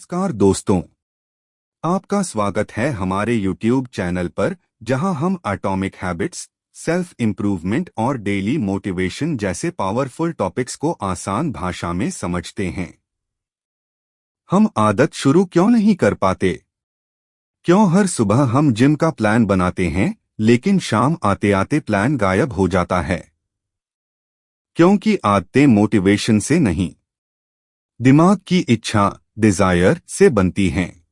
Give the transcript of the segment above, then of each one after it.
नमस्कार दोस्तों, आपका स्वागत है हमारे YouTube चैनल पर, जहां हम एटॉमिक हैबिट्स, सेल्फ इम्प्रूवमेंट और डेली मोटिवेशन जैसे पावरफुल टॉपिक्स को आसान भाषा में समझते हैं। हम आदत शुरू क्यों नहीं कर पाते? क्यों हर सुबह हम जिम का प्लान बनाते हैं, लेकिन शाम आते आते प्लान गायब हो जाता है? क्योंकि आदतें मोटिवेशन से नहीं, दिमाग की इच्छा, डिजायर से बनती हैं।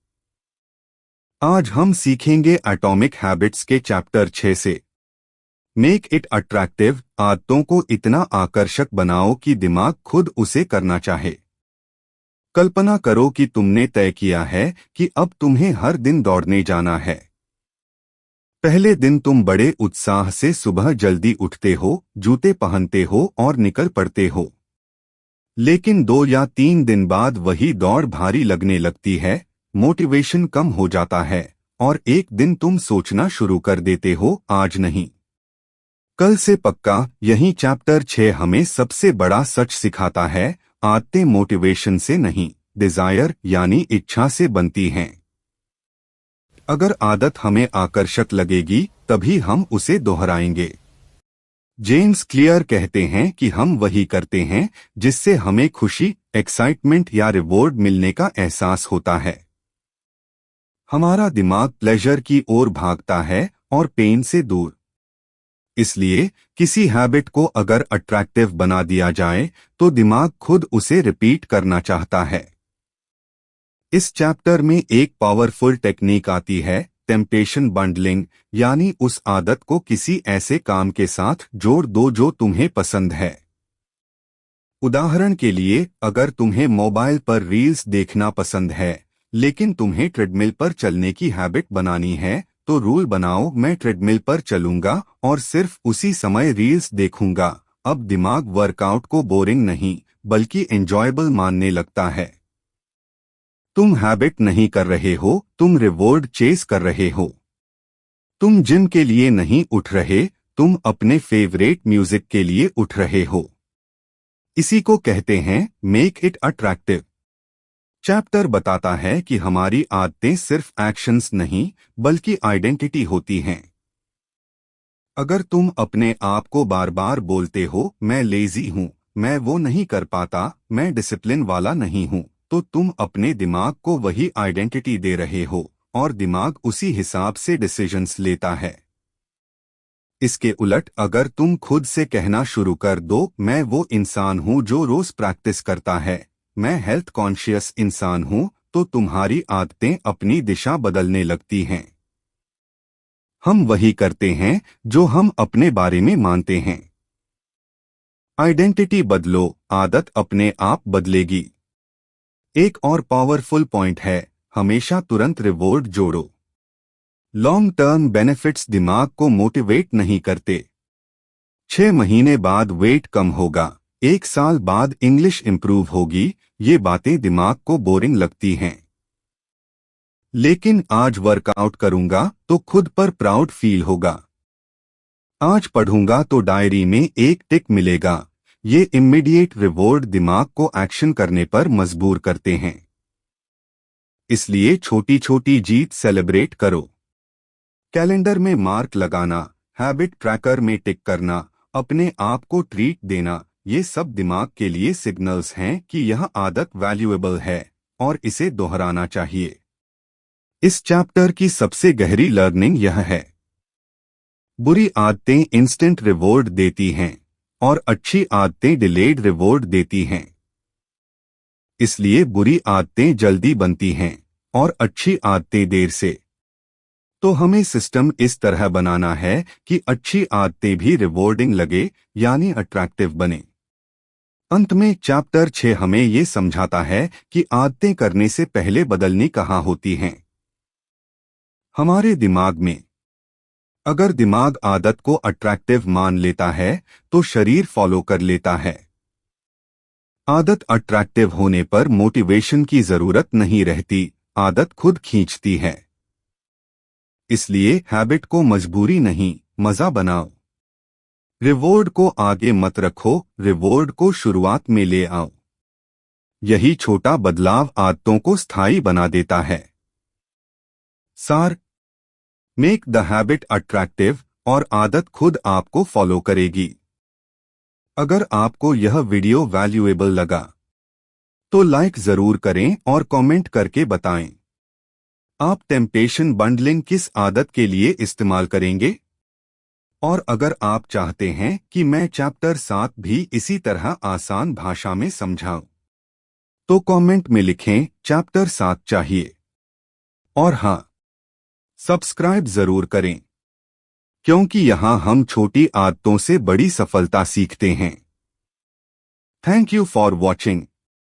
आज हम सीखेंगे एटॉमिक हैबिट्स के चैप्टर 6 से। मेक इट अट्रैक्टिव, आदतों को इतना आकर्षक बनाओ कि दिमाग खुद उसे करना चाहे। कल्पना करो कि तुमने तय किया है कि अब तुम्हें हर दिन दौड़ने जाना है। पहले दिन तुम बड़े उत्साह से सुबह जल्दी उठते हो, जूते पहनते हो और निकल पड़ते हो। लेकिन 2 या 3 दिन बाद वही दौड़ भारी लगने लगती है, मोटिवेशन कम हो जाता है और एक दिन तुम सोचना शुरू कर देते हो, आज नहीं, कल से पक्का। यही चैप्टर 6 हमें सबसे बड़ा सच सिखाता है, आदतें मोटिवेशन से नहीं, डिजायर यानी इच्छा से बनती हैं। अगर आदत हमें आकर्षक लगेगी, तभी हम उसे दोहराएंगे। जेम्स क्लियर कहते हैं कि हम वही करते हैं जिससे हमें खुशी, एक्साइटमेंट या रिवॉर्ड मिलने का एहसास होता है। हमारा दिमाग प्लेजर की ओर भागता है और पेन से दूर। इसलिए किसी हैबिट को अगर अट्रैक्टिव बना दिया जाए तो दिमाग खुद उसे रिपीट करना चाहता है। इस चैप्टर में एक पावरफुल टेक्निक आती है, टेम्पटेशन बंडलिंग, यानी उस आदत को किसी ऐसे काम के साथ जोड़ दो जो तुम्हें पसंद है। उदाहरण के लिए, अगर तुम्हें मोबाइल पर रील्स देखना पसंद है, लेकिन तुम्हें ट्रेडमिल पर चलने की हैबिट बनानी है, तो रूल बनाओ, मैं ट्रेडमिल पर चलूंगा और सिर्फ उसी समय रील्स देखूंगा। अब दिमाग वर्कआउट को बोरिंग नहीं, बल्कि एंजॉयबल मानने लगता है। तुम हैबिट नहीं कर रहे हो, तुम रिवॉर्ड चेस कर रहे हो। तुम जिम के लिए नहीं उठ रहे, तुम अपने फेवरेट म्यूजिक के लिए उठ रहे हो। इसी को कहते हैं मेक इट अट्रैक्टिव। चैप्टर बताता है कि हमारी आदतें सिर्फ एक्शंस नहीं, बल्कि आइडेंटिटी होती हैं। अगर तुम अपने आप को बार बार बोलते हो, मैं लेजी हूं, मैं वो नहीं कर पाता, मैं डिसिप्लिन वाला नहीं हूं, तो तुम अपने दिमाग को वही आइडेंटिटी दे रहे हो और दिमाग उसी हिसाब से डिसीजंस लेता है। इसके उलट, अगर तुम खुद से कहना शुरू कर दो, मैं वो इंसान हूं जो रोज प्रैक्टिस करता है, मैं हेल्थ कॉन्शियस इंसान हूं, तो तुम्हारी आदतें अपनी दिशा बदलने लगती हैं। हम वही करते हैं जो हम अपने बारे में मानते हैं। आइडेंटिटी बदलो, आदत अपने आप बदलेगी। एक और पावरफुल पॉइंट है, हमेशा तुरंत रिवॉर्ड जोड़ो। लॉन्ग टर्म बेनिफिट्स दिमाग को मोटिवेट नहीं करते। 6 महीने बाद वेट कम होगा, 1 साल बाद इंग्लिश इंप्रूव होगी, ये बातें दिमाग को बोरिंग लगती हैं। लेकिन आज वर्कआउट करूंगा तो खुद पर प्राउड फील होगा। आज पढ़ूंगा तो डायरी में एक टिक मिलेगा। ये इमीडिएट रिवॉर्ड दिमाग को एक्शन करने पर मजबूर करते हैं। इसलिए छोटी छोटी जीत सेलिब्रेट करो। कैलेंडर में मार्क लगाना, हैबिट ट्रैकर में टिक करना, अपने आप को ट्रीट देना, ये सब दिमाग के लिए सिग्नल्स हैं कि यह आदत वैल्यूएबल है और इसे दोहराना चाहिए। इस चैप्टर की सबसे गहरी लर्निंग यह है, बुरी आदतें इंस्टेंट रिवॉर्ड देती हैं और अच्छी आदतें डिलेड रिवॉर्ड देती हैं। इसलिए बुरी आदतें जल्दी बनती हैं और अच्छी आदतें देर से। तो हमें सिस्टम इस तरह बनाना है कि अच्छी आदतें भी रिवॉर्डिंग लगे, यानी अट्रैक्टिव बने। अंत में चैप्टर 6 हमें ये समझाता है कि आदतें करने से पहले बदलनी कहाँ होती हैं, हमारे दिमाग में। अगर दिमाग आदत को अट्रैक्टिव मान लेता है तो शरीर फॉलो कर लेता है। आदत अट्रैक्टिव होने पर मोटिवेशन की जरूरत नहीं रहती, आदत खुद खींचती है। इसलिए हैबिट को मजबूरी नहीं, मजा बनाओ। रिवॉर्ड को आगे मत रखो, रिवॉर्ड को शुरुआत में ले आओ। यही छोटा बदलाव आदतों को स्थायी बना देता है। सार, मेक द हैबिट अट्रैक्टिव और आदत खुद आपको फॉलो करेगी। अगर आपको यह वीडियो वैल्यूएबल लगा तो लाइक जरूर करें और कमेंट करके बताएं। आप टेम्पटेशन बंडलिंग किस आदत के लिए इस्तेमाल करेंगे? और अगर आप चाहते हैं कि मैं चैप्टर 7 भी इसी तरह आसान भाषा में समझाऊं, तो कमेंट में लिखें चैप्टर 7 चाहिए। और हाँ, सब्सक्राइब जरूर करें, क्योंकि यहाँ हम छोटी आदतों से बड़ी सफलता सीखते हैं। Thank you for watching.